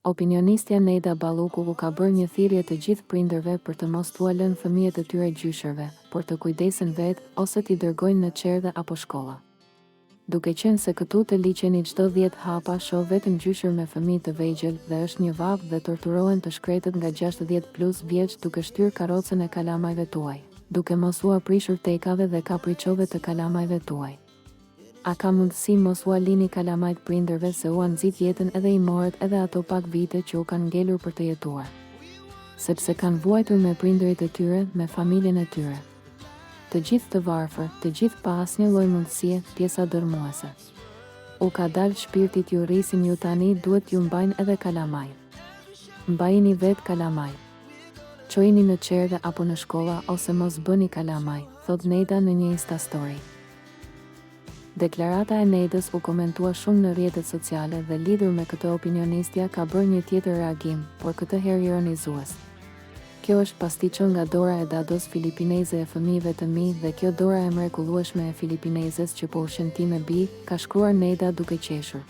Opinionistja Neda Balluku u ka bërë një thirrje të gjithë prindërve për të mos t'u lënë fëmijët e tyre gjyshërve, por të kujdesen vetë ose t'i dërgojnë në qerdhe apo shkolla. Duke qenë se këtu të liqeni çdo 10 hapa shoh vetëm gjyshër me fëmijë të vegjël dhe është një vap dhe torturohen të shkretët nga 60+ vjeç duke shtyr karrocën e kalamajve tuaj, duke mos u aprishur tekave dhe kapriçove të kalamajve tuaj. A ka mundësi mos u lini kalamajt prindërve se u nxit jetën edhe i morët edhe ato pak vite që u kanë ngelur për të jetuar. Sepse kanë vuajtur me prindërit e tyre, me familjen e tyre. Të gjithë të varfër, të gjithë pa asnjë lloj mundësie, pjesa dërmuese. U ka dalë shpirtit ju rrisin ju tani duhet ju mbajnë edhe kalamaj. Mbajini vetë kalamaj. Çojini në qerdhe apo në shkolla ose mos bëni kalamaj, thot Neda në një Insta story. Deklarata e Nedës u komentua shumë në rrjetet sociale dhe lidhur me këtë opinionistja ka bërë një tjetër reagim, por këtë herë ironizues. Kjo është pastiço nga dora e dados filipineze e fëmijëve të mi dhe kjo dora e mrekullueshme e filipinezes që po ushqen ti me bi, ka shkruar Neda duke qeshur.